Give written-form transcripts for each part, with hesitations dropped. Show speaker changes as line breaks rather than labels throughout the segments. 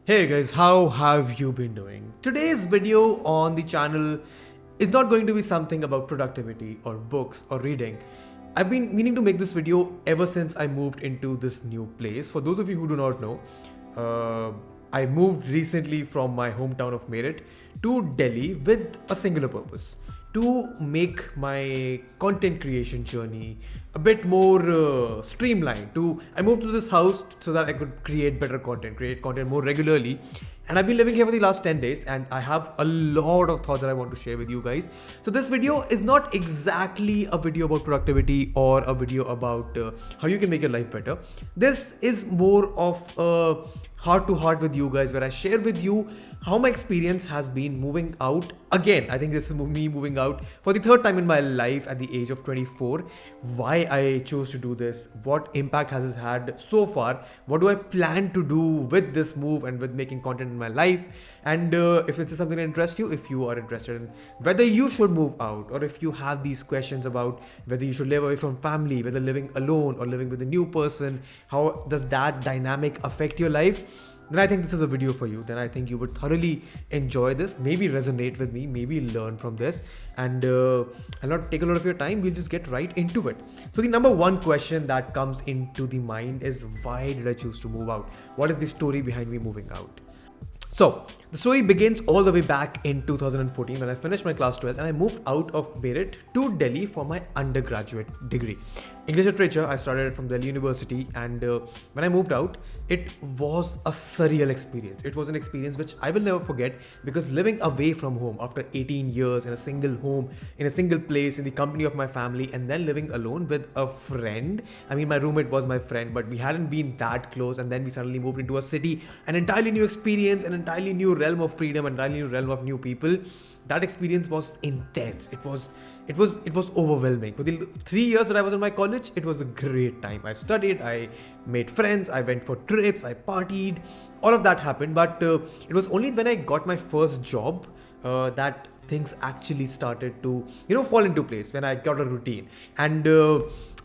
Hey guys, how have you been doing? Today's video on the channel is not going to be something about productivity or books or reading. I've been meaning to make this video ever since I moved into this new place. For those of you who do not know, uh, I moved recently from my hometown of Meerut to Delhi with a singular purpose to make my content creation journey a bit more streamlined. I moved to this house so that I could create better content, create content more regularly. And I've been living here for the last 10 days and I have a lot of thoughts that I want to share with you guys. So this video is not exactly a video about productivity or a video about how you can make your life better. This is more of a heart to heart with you guys, where I share with you how my experience has been moving out again. I think this is me moving out for the third time in my life at the age of 24. Why I chose to do this, what impact has it had so far, what do I plan to do with this move and with making content in my life. And if this is something that interests you, if you are interested in whether you should move out, or if you have these questions about whether you should live away from family, whether living alone or living with a new person, how does that dynamic affect your life, then I think this is a video for you. Then I think you would thoroughly enjoy this, maybe resonate with me, maybe learn from this, and I'll not take a lot of your time. We'll just get right into it. So the number one question that comes into the mind is, why did I choose to move out? What is the story behind me moving out? So the story begins all the way back in 2014 when I finished my class 12 and I moved out of Meerut to Delhi for my undergraduate degree. English literature, I started it from Delhi University, and when I moved out, it was a surreal experience. It was an experience which I will never forget, because living away from home after 18 years in a single home, in a single place, in the company of my family, and then living alone with a friend. I mean, my roommate was my friend, but we hadn't been that close, and then we suddenly moved into a city, an entirely new experience, an entirely new realm of freedom, an entirely new realm of new people. That experience was intense. It was overwhelming. For the 3 years that I was in my college, it was a great time. I studied, I made friends, I went for trips, I partied, all of that happened. But it was only when I got my first job that things actually started to fall into place, when I got a routine. And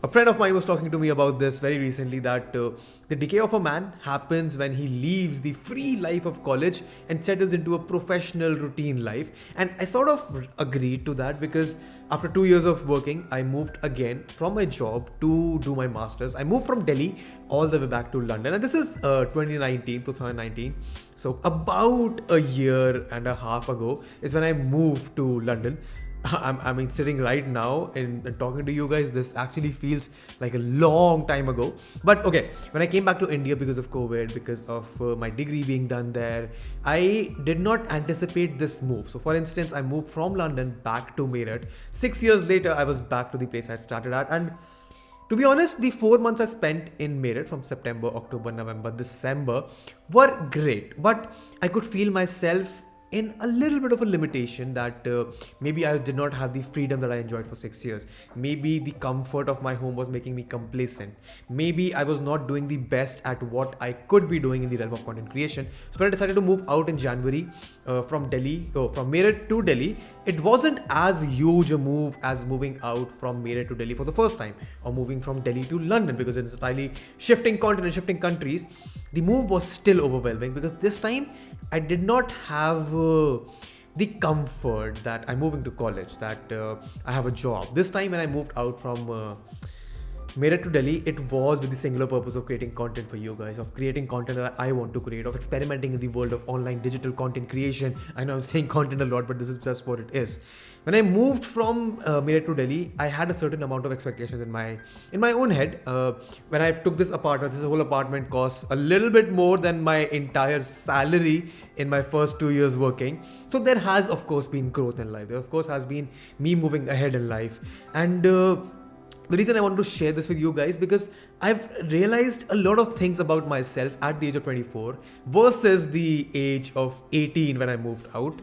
a friend of mine was talking to me about this very recently, that the decay of a man happens when he leaves the free life of college and settles into a professional routine life. And I sort of agreed to that, because after 2 years of working, I moved again from my job to do my masters. I moved from Delhi all the way back to London, and this is 2019. So about a year and a half ago is when I moved to London. I mean, sitting right now and talking to you guys, this actually feels like a long time ago. But okay, when I came back to India because of COVID, because of my degree being done there, I did not anticipate this move. So for instance, I moved from London back to Meerut. 6 years later, I was back to the place I started at. And to be honest, the 4 months I spent in Meerut from September, October, November, December were great. But I could feel myself in a little bit of a limitation, that maybe I did not have the freedom that I enjoyed for 6 years. Maybe the comfort of my home was making me complacent. Maybe I was not doing the best at what I could be doing in the realm of content creation. So when I decided to move out in January from Meerut to Delhi, it wasn't as huge a move as moving out from Meerut to Delhi for the first time, or moving from Delhi to London, because it's entirely shifting continent, shifting countries. The move was still overwhelming, because this time I did not have the comfort that I'm moving to college, that I have a job. This time when I moved out from Meerut to Delhi, it was with the singular purpose of creating content for you guys, of creating content that I want to create, of experimenting in the world of online digital content creation. I know I'm saying content a lot, but this is just what it is. When I moved from Meerut to Delhi, I had a certain amount of expectations in my own head. When I took this apartment, this whole apartment costs a little bit more than my entire salary in my first 2 years working. So there has, of course, been growth in life. There, of course, has been me moving ahead in life. And the reason I want to share this with you guys, because I've realized a lot of things about myself at the age of 24 versus the age of 18 when I moved out.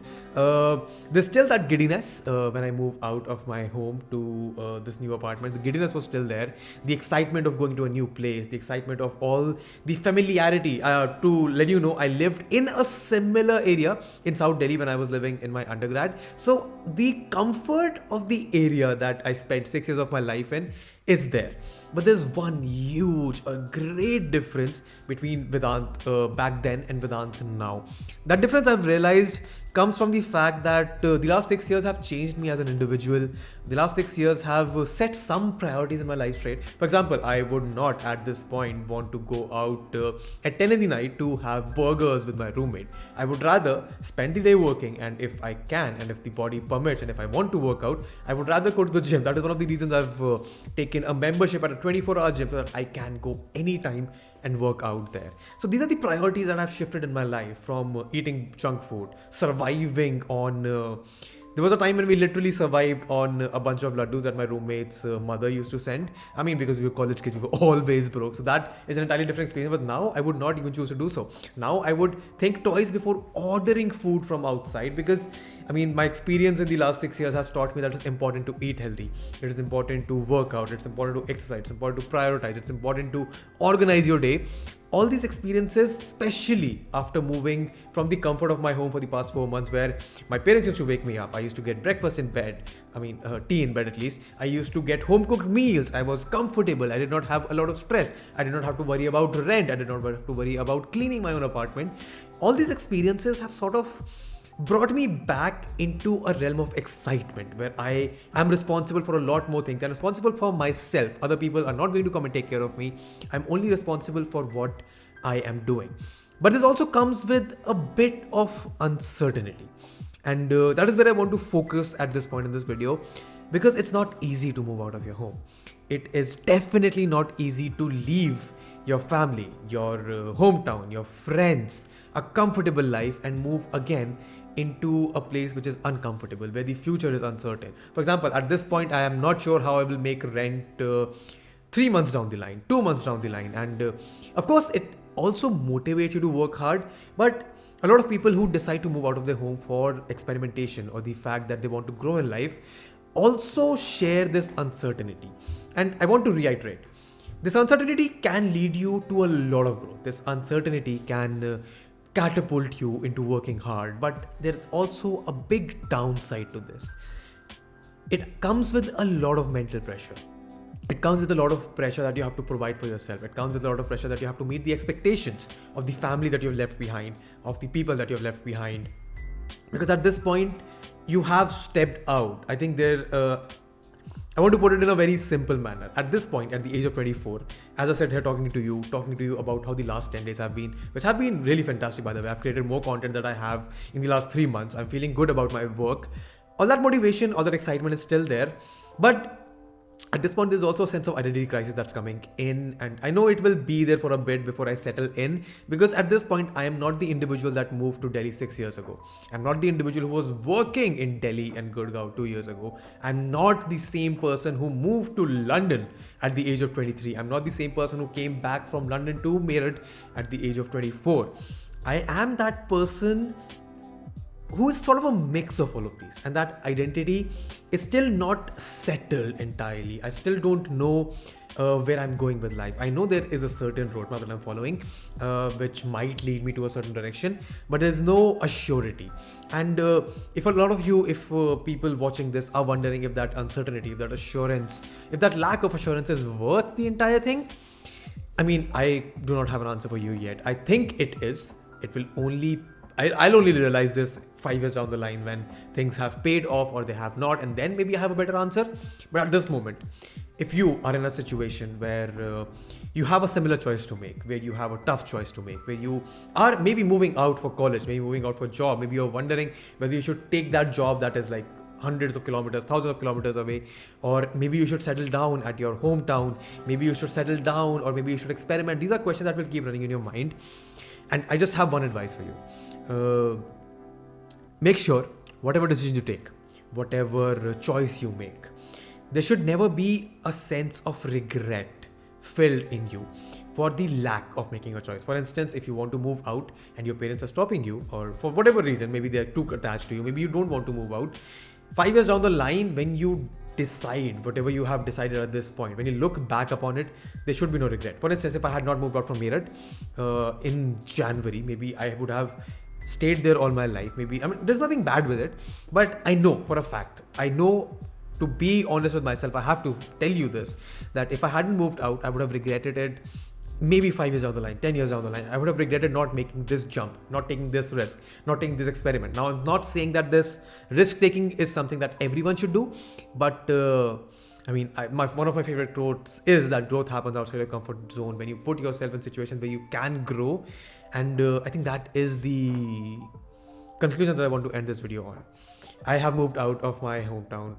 There's still that giddiness when I moved out of my home to this new apartment. The giddiness was still there. The excitement of going to a new place, the excitement of all the familiarity. To let you know, I lived in a similar area in South Delhi when I was living in my undergrad. So the comfort of the area that I spent 6 years of my life in is there. But there's one huge, a great difference between Vedant back then and Vedant now. That difference I've realized comes from the fact that the last 6 years have changed me as an individual. The last 6 years have set some priorities in my life straight. For example, I would not at this point want to go out at 10 in the night to have burgers with my roommate. I would rather spend the day working, and if I can, and if the body permits, and if I want to work out, I would rather go to the gym. That is one of the reasons I've taken a membership at a 24-hour gym so that I can go anytime and work out there. So these are the priorities that have shifted in my life, from eating junk food, surviving on there was a time when we literally survived on a bunch of laddus that my roommate's mother used to send. I mean, because we were college kids, we were always broke. So that is an entirely different experience. But now I would not even choose to do so. Now I would think twice before ordering food from outside, because I mean, my experience in the last 6 years has taught me that it's important to eat healthy. It is important to work out. It's important to exercise. It's important to prioritize. It's important to organize your day. All these experiences, especially after moving from the comfort of my home for the past 4 months, where my parents used to wake me up. I used to get breakfast in bed. I mean, tea in bed at least. I used to get home cooked meals. I was comfortable. I did not have a lot of stress. I did not have to worry about rent. I did not have to worry about cleaning my own apartment. All these experiences have sort of brought me back into a realm of excitement, where I am responsible for a lot more things. I'm responsible for myself. Other people are not going to come and take care of me. I'm only responsible for what I am doing. But this also comes with a bit of uncertainty. And that is where I want to focus at this point in this video, because it's not easy to move out of your home. It is definitely not easy to leave your family, your hometown, your friends, a comfortable life, and move again into a place which is uncomfortable, where the future is uncertain. For example, at this point, I am not sure how I will make rent 3 months down the line, 2 months down the line. And of course, it also motivates you to work hard. But a lot of people who decide to move out of their home for experimentation, or the fact that they want to grow in life, also share this uncertainty. And I want to reiterate, this uncertainty can lead you to a lot of growth. This uncertainty can catapult you into working hard, but there's also a big downside to this. It comes with a lot of mental pressure. It comes with a lot of pressure that you have to provide for yourself. It comes with a lot of pressure that you have to meet the expectations of the family that you've left behind, of the people that you've left behind. Because at this point, you have stepped out. I think I want to put it in a very simple manner. At this point, at the age of 24, as I said here, talking to you about how the last 10 days have been, which have been really fantastic, by the way. I've created more content than I have in the last 3 months. I'm feeling good about my work. All that motivation, all that excitement is still there. But at this point, there's also a sense of identity crisis that's coming in, and I know it will be there for a bit before I settle in, because at this point, I am not the individual that moved to Delhi 6 years ago. I'm not the individual who was working in Delhi and Gurgaon 2 years ago. I'm not the same person who moved to London at the age of 23. I'm not the same person who came back from London to Meerut at the age of 24. I am that person who is sort of a mix of all of these, and that identity is still not settled entirely. I still don't know where I'm going with life. I know there is a certain roadmap that I'm following, which might lead me to a certain direction, but there's no assurity. And if a lot of you, if people watching this are wondering if that uncertainty, if that assurance, if that lack of assurance is worth the entire thing, I mean, I do not have an answer for you yet. I think it is. It will only I'll only realize this 5 years down the line, when things have paid off or they have not, and then maybe I have a better answer. But at this moment, if you are in a situation where you have a similar choice to make, where you have a tough choice to make, where you are maybe moving out for college, maybe moving out for a job, maybe you're wondering whether you should take that job that is like hundreds of kilometers, thousands of kilometers away, or maybe you should settle down at your hometown, maybe you should settle down, or maybe you should experiment. These are questions that will keep running in your mind. And I just have one advice for you. Make sure whatever decision you take, whatever choice you make, there should never be a sense of regret filled in you for the lack of making a choice. For instance, if you want to move out and your parents are stopping you, or for whatever reason, maybe they're too attached to you, maybe you don't want to move out, 5 years down the line, when you decide whatever you have decided at this point, when you look back upon it, there should be no regret. For instance, if I had not moved out from Meerut in January, maybe I would have stayed there all my life. Maybe, I mean, there's nothing bad with it, but I know for a fact, I know to be honest with myself, I have to tell you this, that if I hadn't moved out, I would have regretted it maybe 5 years down the line, 10 years down the line. I would have regretted not making this jump, not taking this risk, not taking this experiment. Now, I'm not saying that this risk taking is something that everyone should do, but one of my favorite quotes is that growth happens outside your comfort zone when you put yourself in situations where you can grow. And I think that is the conclusion that I want to end this video on. I have moved out of my hometown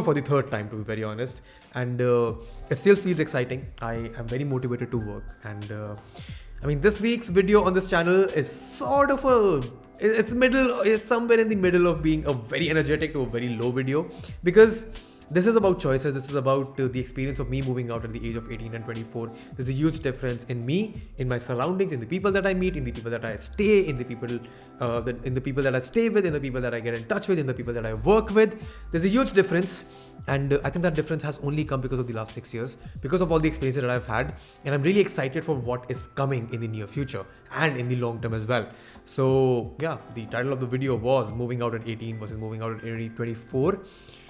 for the third time, to be very honest, and it still feels exciting. I am very motivated to work, and this week's video on this channel is sort of it's somewhere in the middle of being a very energetic to a very low video, because this is about choices. This is about the experience of me moving out at the age of 18 and 24. There's a huge difference in me, in my surroundings, in the people that I meet, in the people that I stay, in the people that I stay with, in the people that I get in touch with, in the people that I work with. There's a huge difference, and I think that difference has only come because of the last 6 years, because of all the experiences that I've had, and I'm really excited for what is coming in the near future and in the long term as well. So yeah, the title of the video was moving out at 18 versus moving out at 24.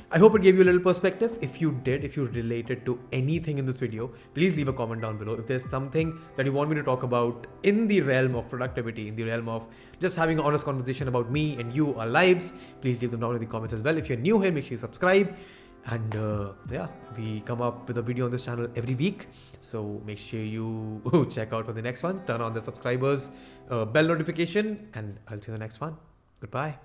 I hope it gave you a little perspective. If you related to anything in this video, please leave a comment down below. If there's something that you want me to talk about in the realm of productivity, in the realm of just having an honest conversation about me and you, our lives, please leave them down in the comments as well. If you're new here, make sure you subscribe. And we come up with a video on this channel every week. So make sure you check out for the next one. Turn on the subscribers bell notification, and I'll see you in the next one. Goodbye.